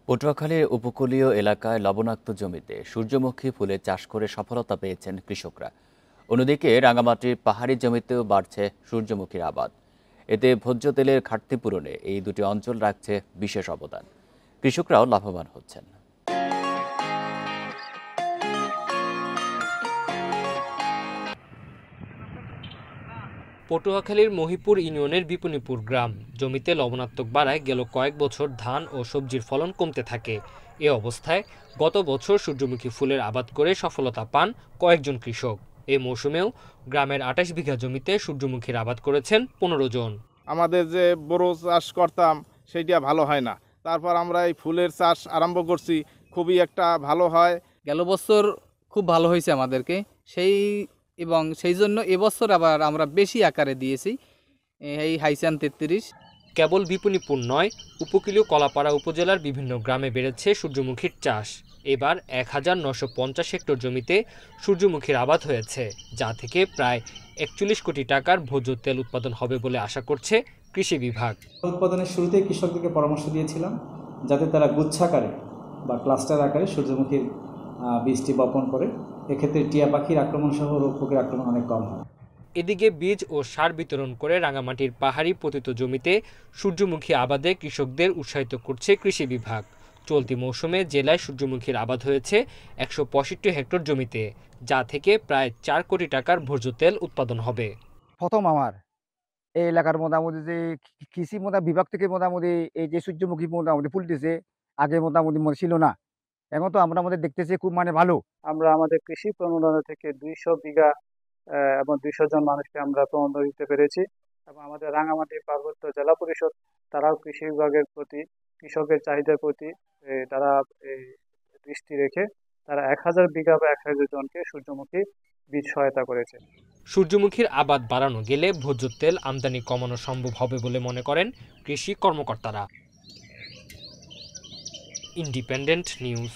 পটুয়াখালীর উপকূলীয় এলাকায় লবণাক্ত জমিতে সূর্যমুখী ফুলের চাষ করে সফলতা পেয়েছেন কৃষকরা। অন্যদিকে রাঙামাটির পাহাড়ি জমিতেও বাড়ছে সূর্যমুখীর আবাদ। এতে ভোজ্য তেলের ঘাটতি পূরণে এই দুটি অঞ্চল রাখছে বিশেষ অবদান। কৃষকরাও লাভবান হচ্ছেন। পটুয়াখালীর মহিপুর ইউনিয়নের বিপণীপুর গ্রাম জমিতে লবণাত্মক বাড়ায় গেল কয়েক বছর ধান ও সবজির ফলন কমতে থাকে। এ অবস্থায় গত বছর সূর্যমুখী ফুলের আবাদ করে সফলতা পান কয়েকজন কৃষক। এই মৌসুমেও গ্রামের ২৮ বিঘা জমিতে সূর্যমুখীর আবাদ করেছেন ১৫ জন। আমাদের যে বড় চাষ করতাম সেইটা ভালো হয় না, তারপর আমরা এই ফুলের চাষ আরম্ভ করছি, খুবই একটা ভালো হয়। গেল বছর খুব ভালো হয়েছে আমাদেরকে সেই জন্য এবছর আবার আমরা বেশি আকারে দিয়েছি এই হাইসান ৩৩। কেবল বিপণীপুর নয়, উপকূলীয় কলাপাড়া উপজেলার বিভিন্ন গ্রামে বেড়েছে সূর্যমুখীর চাষ। এবার ১,৯৫০ হেক্টর জমিতে সূর্যমুখীর আবাদ হয়েছে, যা থেকে প্রায় ৪১ কোটি টাকার ভোজ্য তেল উৎপাদন হবে বলে আশা করছে কৃষি বিভাগ। উৎপাদনের শুরুতেই কৃষকদেরকে পরামর্শ দিয়েছিলাম যাতে তারা গুচ্ছাকারে বা ক্লাস্টার আকারে সূর্যমুখীর বীজটি বপন করে। এক্ষেত্রে টিয়া পাখির আক্রমণ সহ রোগ পোকের আক্রমণ অনেক কম হয়। এদিকে বীজ ও সার বিতরণ করে রাঙামাটির পাহাড়ি পতিত জমিতে সূর্যমুখী আবাদে কৃষকদের উৎসাহিত করছে কৃষি বিভাগ। চলতি মৌসুমে জেলায় সূর্যমুখীর আবাদ হয়েছে ১৬৫ হেক্টর জমিতে, যা থেকে প্রায় ৪ কোটি টাকার ভোজ্য তেল উৎপাদন হবে। প্রথম আমার এই এলাকার মোটামুটি যে কৃষি বিভাগ থেকে মোটামুটি এই যে সূর্যমুখী মোটামুটি ফুলতেছে, আগে মোটামুটি ছিল না, এখন তো আমরা দেখতেছি খুব ভালো। আমরা আমাদের কৃষি প্রণোদনা থেকে ২০০ বিঘা এবং ২০০ জন মানুষকে আমরা প্রণোদনা দিতে পেরেছি। এবং আমাদের রাঙামাটি পার্বত্য জেলা পরিষদ তারাও কৃষি বিভাগের প্রতি, কৃষকের চাহিদার প্রতি তারা দৃষ্টি রেখে তারা ১,০০০ বিঘা বা ১,০০০ জনকে সূর্যমুখী বীজ সহায়তা করেছে। সূর্যমুখীর আবাদ বাড়ানো গেলে ভোজ্য তেল আমদানি কমানো সম্ভব হবে বলে মনে করেন কৃষি কর্মকর্তারা। Independent news.